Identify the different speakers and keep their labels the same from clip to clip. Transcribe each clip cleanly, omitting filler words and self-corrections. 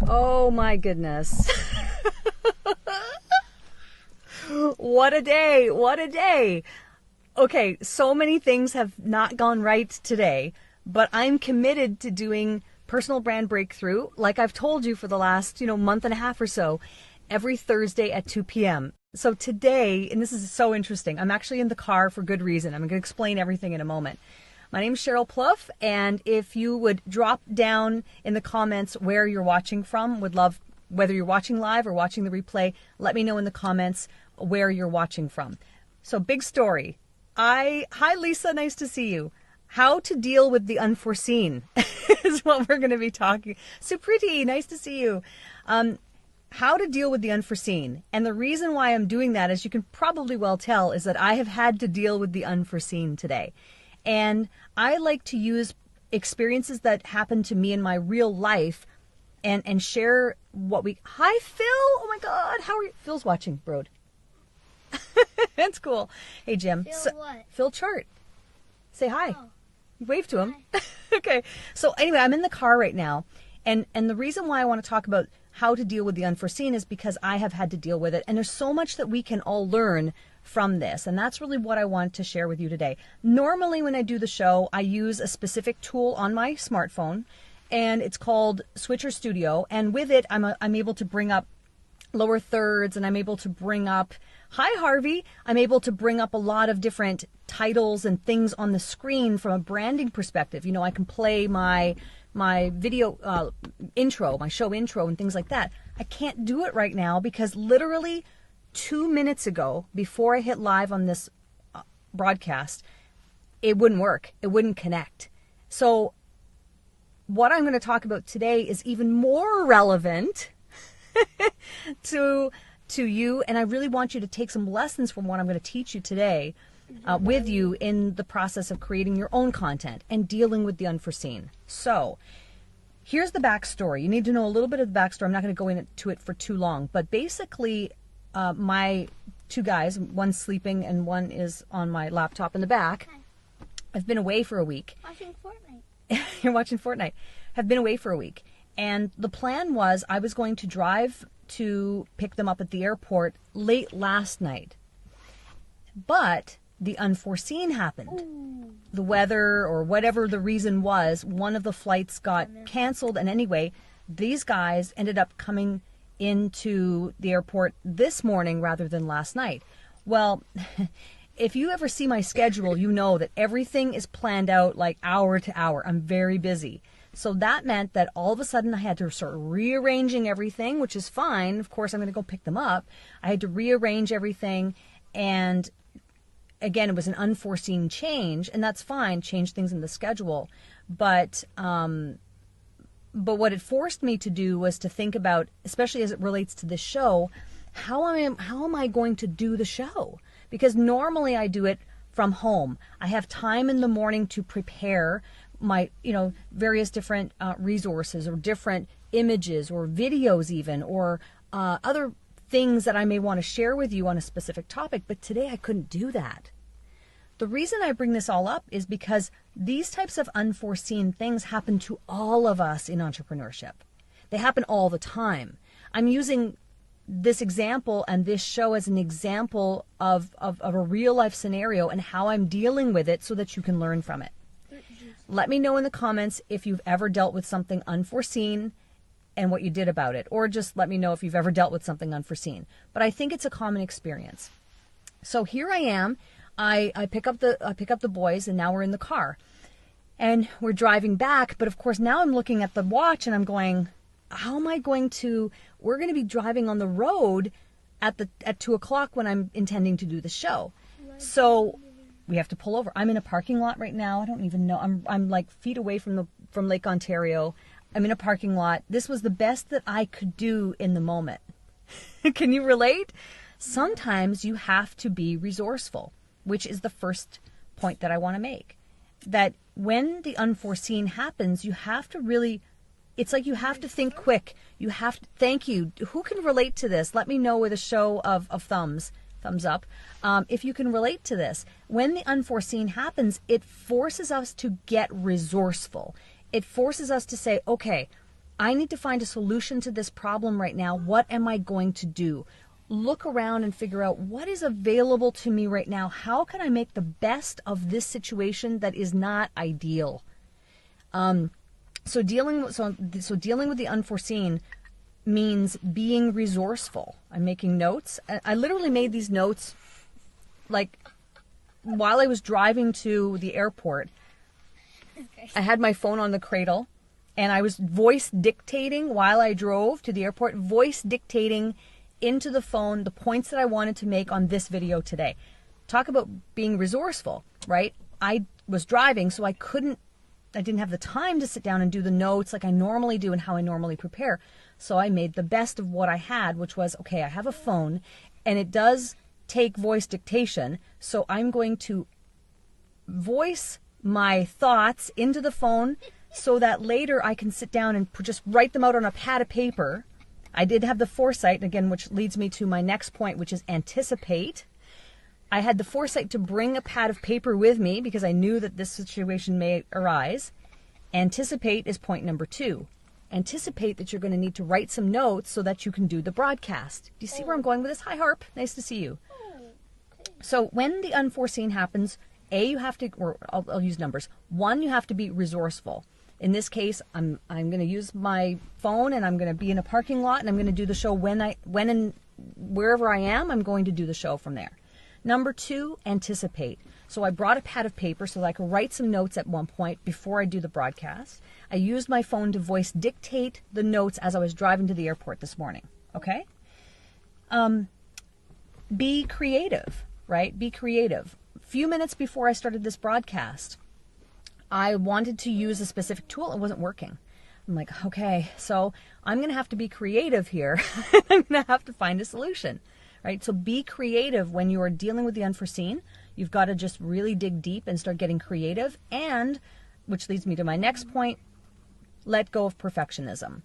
Speaker 1: Oh my goodness. What a day. What a day. Okay, so many things have not gone right today, but I'm committed to doing personal brand breakthrough, like I've told you for the last, month and a half or so, every Thursday at 2 p.m. So today, and this is so interesting, I'm actually in the car for good reason. I'm going to explain everything in a moment. My name is Sheryl Plouffe, and if you would drop down in the comments where you're watching from, would love, whether you're watching live or watching the replay, let me know in the comments where you're watching from. So big story. Hi Lisa, nice to see you. How to deal with the unforeseen is what we're going to be talking. So pretty, nice to see you. How to deal with the unforeseen. And the reason why I'm doing that, as you can probably well tell, is that I have had to deal with the unforeseen today. And I like to use experiences that happen to me in my real life and share what we... Hi, Phil. Oh, my God. How are you? Phil's watching, Broad. That's cool. Hey, Jim.
Speaker 2: Phil what?
Speaker 1: Phil Chart. Say hi.
Speaker 2: Oh.
Speaker 1: Wave to him. Okay. So anyway, I'm in the car right now. And the reason why I want to talk about how to deal with the unforeseen is because I have had to deal with it. And there's so much that we can all learn from this. And that's really what I want to share with you today. Normally when I do the show, I use a specific tool on my smartphone, and it's called Switcher Studio. And with it, I'm able to bring up lower thirds, and I'm able to bring up, hi Harvey, I'm able to bring up a lot of different titles and things on the screen from a branding perspective. I can play my video intro, my show intro and things like that. I can't do it right now because literally 2 minutes ago, before I hit live on this broadcast, it wouldn't work. It wouldn't connect. So what I'm going to talk about today is even more relevant to you, and I really want you to take some lessons from what I'm going to teach you today with you in the process of creating your own content and dealing with the unforeseen. So here's the backstory. You need to know a little bit of the backstory. I'm not going to go into it for too long, but basically my two guys, one's sleeping and one is on my laptop in the back. I've been away for a week.
Speaker 2: Watching Fortnite.
Speaker 1: You're watching Fortnite. Have been away for a week. And the plan was I was going to drive to pick them up at the airport late last night. But the unforeseen happened.
Speaker 2: Ooh.
Speaker 1: The weather or whatever the reason was, one of the flights got canceled. And anyway, these guys ended up coming into the airport this morning rather than last night. Well, if you ever see my schedule, you know that everything is planned out like hour to hour. I'm very busy. So that meant that all of a sudden I had to start rearranging everything, which is fine. Of course, I'm going to go pick them up. I had to rearrange everything. And again, it was an unforeseen change, and that's fine. Change things in the schedule. But what it forced me to do was to think about, especially as it relates to this show, how am I going to do the show? Because normally I do it from home. I have time in the morning to prepare my, various different resources or different images or videos even, or other things that I may want to share with you on a specific topic. But today I couldn't do that. The reason I bring this all up is because these types of unforeseen things happen to all of us in entrepreneurship. They happen all the time. I'm using this example and this show as an example of a real life scenario and how I'm dealing with it so that you can learn from it. Let me know in the comments if you've ever dealt with something unforeseen and what you did about it, or just let me know if you've ever dealt with something unforeseen. But I think it's a common experience. So here I am. I pick up the boys, and now we're in the car, and we're driving back. But of course, now I'm looking at the watch, and I'm going, how am I going to? We're going to be driving on the road at 2 o'clock when I'm intending to do the show. So we have to pull over. I'm in a parking lot right now. I don't even know. I'm like feet away from Lake Ontario. I'm in a parking lot. This was the best that I could do in the moment. Can you relate? Sometimes you have to be resourceful, which is the first point that I want to make. That when the unforeseen happens, you have to really, it's like you have to think quick. You have to, thank you. Who can relate to this? Let me know with a show of thumbs up. If you can relate to this. When the unforeseen happens, it forces us to get resourceful. It forces us to say, okay, I need to find a solution to this problem right now. What am I going to do? Look around and figure out what is available to me right now. How can I make the best of this situation that is not ideal? So dealing with the unforeseen means being resourceful. I'm making notes. I literally made these notes like while I was driving to the airport. Okay. I had my phone on the cradle and I was voice dictating while I drove to the airport, voice dictating into the phone the points that I wanted to make on this video today. Talk about being resourceful, right? I was driving, so I didn't have the time to sit down and do the notes like I normally do and how I normally prepare. So I made the best of what I had, which was, okay, I have a phone and it does take voice dictation. So I'm going to voice my thoughts into the phone so that later I can sit down and just write them out on a pad of paper. I did have the foresight, again, which leads me to my next point, which is anticipate. I had the foresight to bring a pad of paper with me because I knew that this situation may arise. Anticipate is point number 2. Anticipate that you're going to need to write some notes so that you can do the broadcast. Do you see where I'm going with this? Hi, Harp. Nice to see you. So when the unforeseen happens, you have to, or I'll use numbers. 1, you have to be resourceful. In this case, I'm going to use my phone and I'm going to be in a parking lot and I'm going to do the show when and wherever I am, I'm going to do the show from there. Number 2, anticipate. So I brought a pad of paper so that I could write some notes at one point before I do the broadcast. I used my phone to voice dictate the notes as I was driving to the airport this morning. Okay? Be creative, right? Be creative. A few minutes before I started this broadcast, I wanted to use a specific tool. It wasn't working. I'm like, okay, so I'm going to have to be creative here. I'm going to have to find a solution, right? So be creative when you are dealing with the unforeseen. You've got to just really dig deep and start getting creative. And, which leads me to my next point, let go of perfectionism.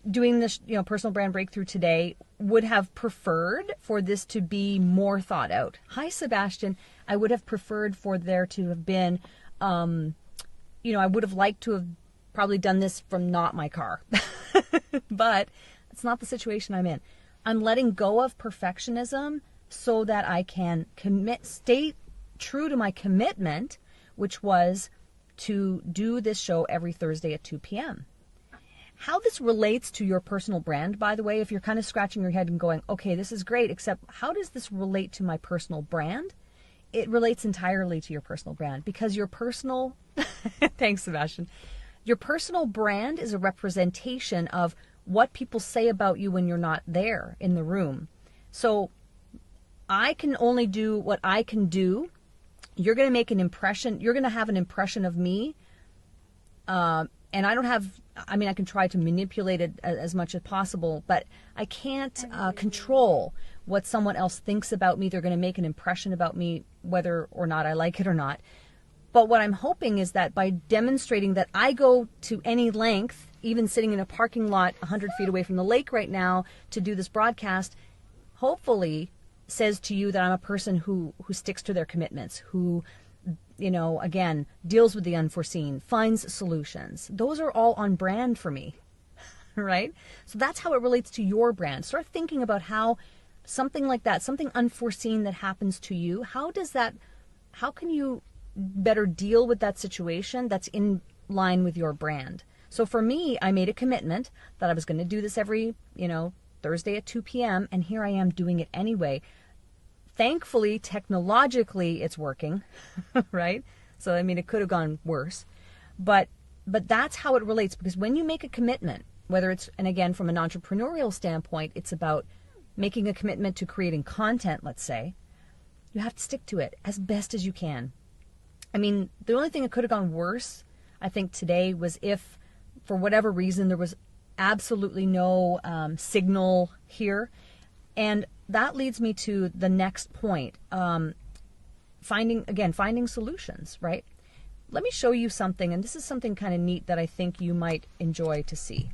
Speaker 1: Doing this, personal brand breakthrough today, would have preferred for this to be more thought out. Hi, Sebastian. I would have preferred for there to have been, I would have liked to have probably done this from not my car. But it's not the situation I'm in. I'm letting go of perfectionism so that I can stay true to my commitment, which was to do this show every Thursday at 2 p.m. How this relates to your personal brand, by the way, if you're kind of scratching your head and going, okay, this is great, except how does this relate to my personal brand? It relates entirely to your personal brand because your personal, thanks, Sebastian, your personal brand is a representation of what people say about you when you're not there in the room. So I can only do what I can do. You're going to make an impression. You're going to have an impression of me. And I can try to manipulate it as much as possible, but I can't control what someone else thinks about me. They're going to make an impression about me, whether or not I like it or not. But what I'm hoping is that by demonstrating that I go to any length, even sitting in a parking lot 100 feet away from the lake right now to do this broadcast, hopefully says to you that I'm a person who sticks to their commitments, who, again, deals with the unforeseen, finds solutions. Those are all on brand for me, right? So that's how it relates to your brand. Start thinking about how something like that, something unforeseen that happens to you, how can you better deal with that situation that's in line with your brand? So for me, I made a commitment that I was going to do this every, Thursday at 2 p.m. and here I am doing it anyway. Thankfully, technologically, it's working, right? So, it could have gone worse. But that's how it relates, because when you make a commitment, whether it's, and again, from an entrepreneurial standpoint, it's about making a commitment to creating content, let's say, you have to stick to it as best as you can. The only thing that could have gone worse, I think, today was if, for whatever reason, there was absolutely no signal here. And that leads me to the next point, finding solutions, right? Let me show you something, and this is something kind of neat that I think you might enjoy to see.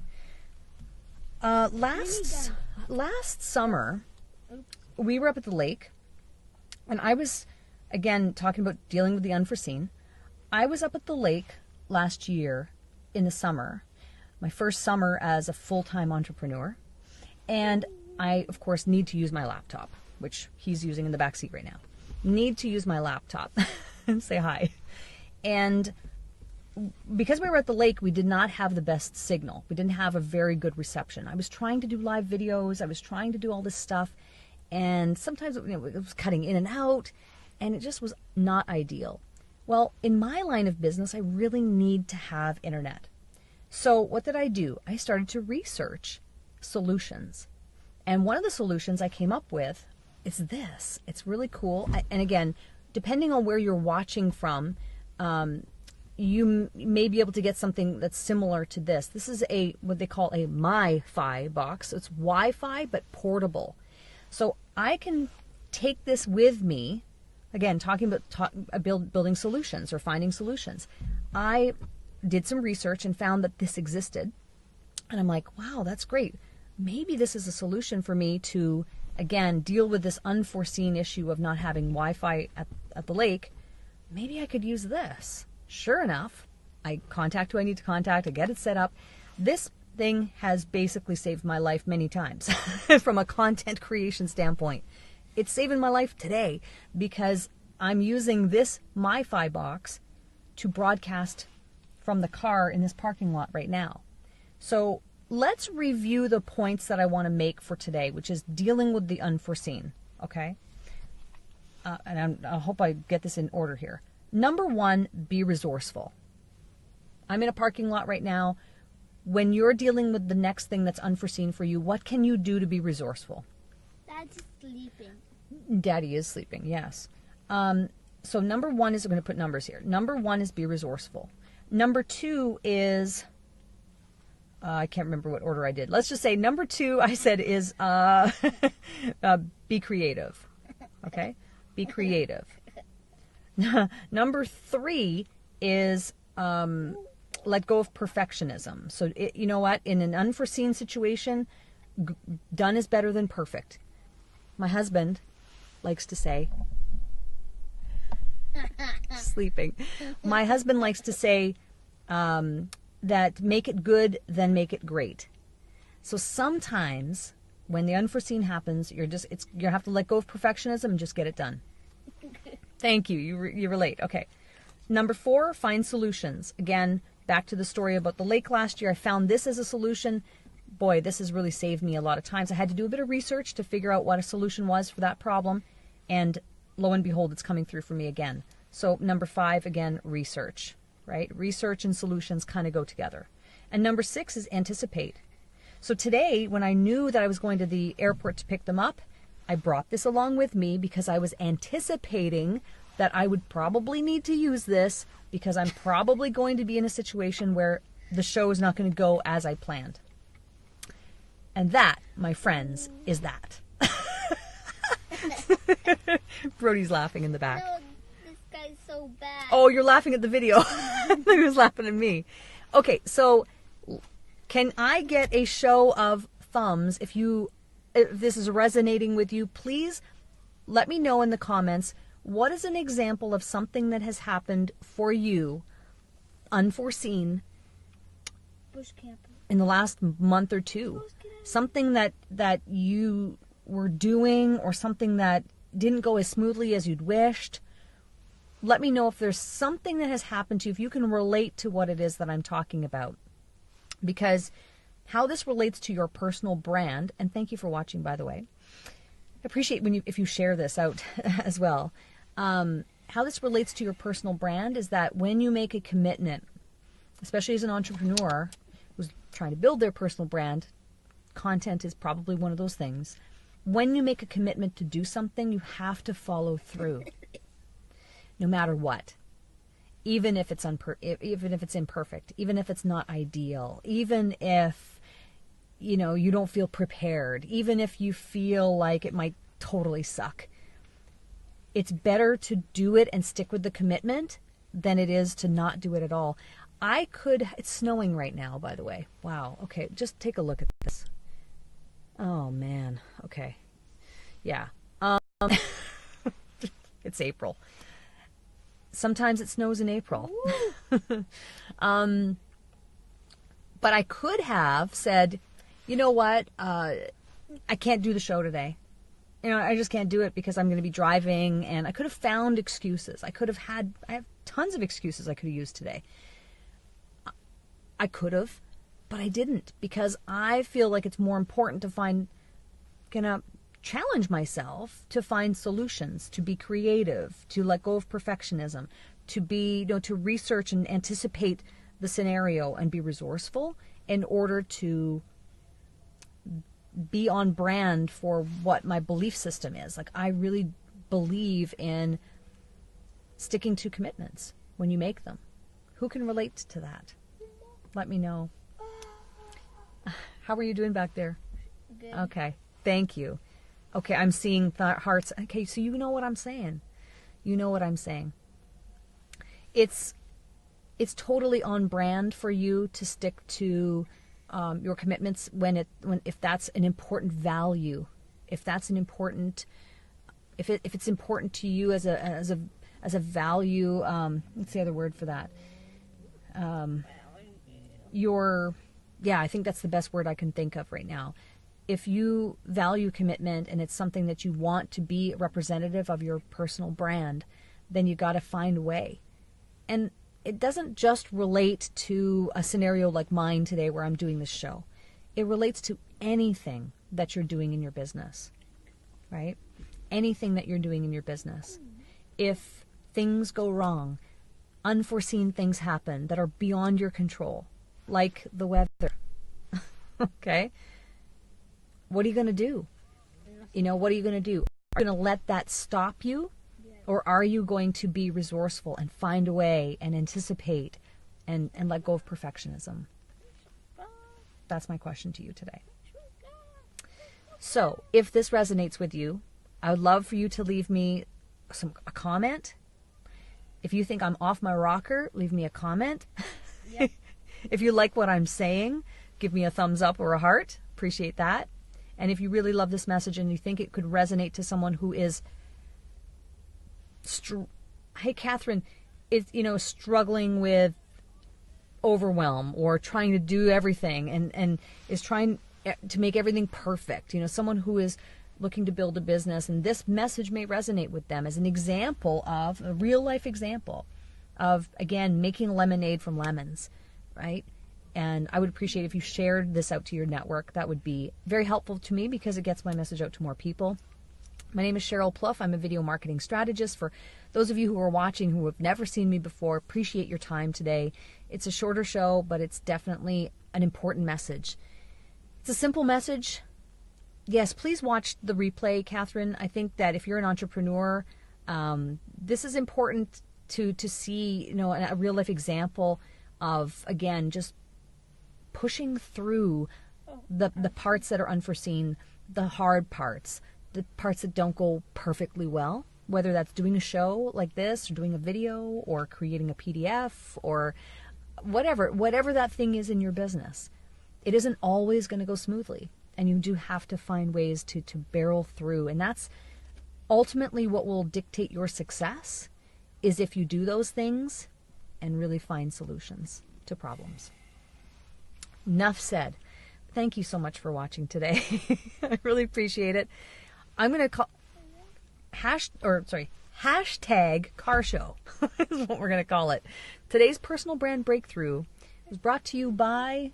Speaker 1: Last summer, we were up at the lake, and I was, again, talking about dealing with the unforeseen. I was up at the lake last year in the summer. my first summer as a full-time entrepreneur. And I, of course, need to use my laptop, which he's using in the backseat right now. Need to use my laptop. Say hi. And because we were at the lake, we did not have the best signal. We didn't have a very good reception. I was trying to do live videos. I was trying to do all this stuff. And sometimes it was cutting in and out. And it just was not ideal. Well, in my line of business, I really need to have internet. So what did I do? I started to research solutions. And one of the solutions I came up with is this. It's really cool. And again, depending on where you're watching from, you may be able to get something that's similar to this. This is what they call a Mi-Fi box. It's Wi-Fi, but portable. So I can take this with me. Again, talking about building solutions or finding solutions. I did some research and found that this existed. And I'm like, wow, that's great. Maybe this is a solution for me to, again, deal with this unforeseen issue of not having Wi-Fi at the lake. Maybe I could use this. Sure enough, I contact who I need to contact. I get it set up. This thing has basically saved my life many times from a content creation standpoint. It's saving my life today because I'm using this Mi-Fi box to broadcast from the car in this parking lot right now. So let's review the points that I want to make for today, which is dealing with the unforeseen, okay? And I hope I get this in order here. Number one, be resourceful. I'm in a parking lot right now. When you're dealing with the next thing that's unforeseen for you, what can you do to be resourceful?
Speaker 2: Dad's sleeping.
Speaker 1: Daddy is sleeping, yes. So number one is, I'm going to put numbers here. Number one is be resourceful. Number two is, I can't remember what order I did. Let's just say number two I said is be creative. Okay? Be creative. Number three is let go of perfectionism. So, you know what? In an unforeseen situation, done is better than perfect. My husband likes to say, sleeping. My husband likes to say that make it good, then make it great. So sometimes when the unforeseen happens, you have to let go of perfectionism and just get it done. Thank you. You relate. Okay. Number four, find solutions. Again, back to the story about the lake last year. I found this as a solution. Boy, this has really saved me a lot of times. I had to do a bit of research to figure out what a solution was for that problem. And lo and behold, it's coming through for me again. So number five, again, research, right? Research and solutions kind of go together. And number six is anticipate. So today, when I knew that I was going to the airport to pick them up, I brought this along with me because I was anticipating that I would probably need to use this because I'm probably going to be in a situation where the show is not going to go as I planned. And that, my friends, is that. Brody's laughing in the back.
Speaker 2: No, this guy's so bad.
Speaker 1: Oh, you're laughing at the video. He was laughing at me. Okay, so can I get a show of thumbs if this is resonating with you? Please let me know in the comments, what is an example of something that has happened for you, unforeseen,
Speaker 2: Bush camper.
Speaker 1: in the last month or two? Something that you were doing or something that didn't go as smoothly as you'd wished. Let me know if there's something that has happened to you, if you can relate to what it is that I'm talking about. Because how this relates to your personal brand, and thank you for watching, by the way. I appreciate if you share this out as well. How this relates to your personal brand is that when you make a commitment, especially as an entrepreneur who's trying to build their personal brand, content is probably one of those things. When you make a commitment to do something, you have to follow through, no matter what. Even if it's imperfect, even if it's not ideal, even if you don't feel prepared, even if you feel like it might totally suck. It's better to do it and stick with the commitment than it is to not do it at all. It's snowing right now, by the way. Wow. Okay, just take a look at this. Oh man. Okay. Yeah. It's April. Sometimes it snows in April. But I could have said, you know what, I can't do the show today. I just can't do it because I'm going to be driving, and I could have found excuses. I have tons of excuses I could have used today. I could have, but I didn't, because I feel like it's more important to challenge myself to find solutions, to be creative, to let go of perfectionism, to be, to research and anticipate the scenario and be resourceful in order to be on brand for what my belief system is. Like, I really believe in sticking to commitments when you make them. Who can relate to that? Let me know. How are you doing back there?
Speaker 2: Good.
Speaker 1: Okay. Thank you. Okay, I'm seeing hearts. Okay, so you know what I'm saying. You know what I'm saying. It's totally on brand for you to stick to your commitments if that's an important value, if it's important to you as a value. What's the other word for that? I think that's the best word I can think of right now. If you value commitment and it's something that you want to be representative of your personal brand, then you got to find a way. And it doesn't just relate to a scenario like mine today where I'm doing this show. It relates to anything that you're doing in your business, right? Anything that you're doing in your business. If things go wrong, unforeseen things happen that are beyond your control, like the weather, okay? What are you going to do? What are you going to do? Are you going to let that stop you? Or are you going to be resourceful and find a way and anticipate and let go of perfectionism? That's my question to you today. So, if this resonates with you, I would love for you to leave me a comment. If you think I'm off my rocker, leave me a comment. Yep. If you like what I'm saying, give me a thumbs up or a heart. Appreciate that. And if you really love this message and you think it could resonate to someone who is hey, Catherine, struggling with overwhelm or trying to do everything and is trying to make everything perfect. Someone who is looking to build a business, and this message may resonate with them as an example of a real life example of, again, making lemonade from lemons, right? And I would appreciate if you shared this out to your network. That would be very helpful to me because it gets my message out to more people. My name is Sheryl Plouffe. I'm a video marketing strategist. For those of you who are watching who have never seen me before, appreciate your time today. It's a shorter show, but it's definitely an important message. It's a simple message. Yes, please watch the replay, Catherine. I think that if you're an entrepreneur, this is important to see, a real life example of, again, just pushing through the parts that are unforeseen, the hard parts, the parts that don't go perfectly well, whether that's doing a show like this or doing a video or creating a PDF or whatever that thing is in your business. It isn't always going to go smoothly, and you do have to find ways to barrel through. And that's ultimately what will dictate your success, is if you do those things and really find solutions to problems. Enough said. Thank you so much for watching today. I really appreciate it. I'm going to call hashtag car show is what we're going to call it. Today's personal brand breakthrough is brought to you by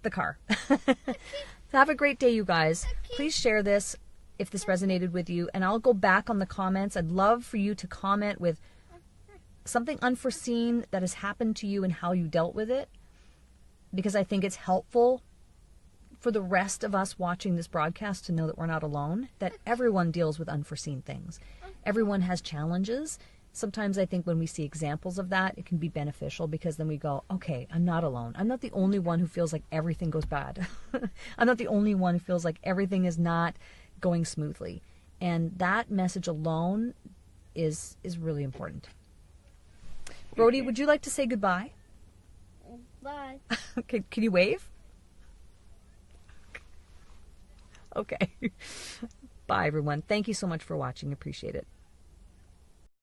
Speaker 1: the car. Have a great day, you guys. Please share this if this resonated with you, and I'll go back on the comments. I'd love for you to comment with something unforeseen that has happened to you and how you dealt with it, because I think it's helpful for the rest of us watching this broadcast to know that we're not alone, that everyone deals with unforeseen things. Everyone has challenges. Sometimes I think when we see examples of that, it can be beneficial, because then we go, okay, I'm not alone. I'm not the only one who feels like everything goes bad. I'm not the only one who feels like everything is not going smoothly. And that message alone is really important. Brody, would you like to say goodbye?
Speaker 2: Bye.
Speaker 1: Okay, can you wave? Okay. Bye, everyone. Thank you so much for watching. Appreciate it.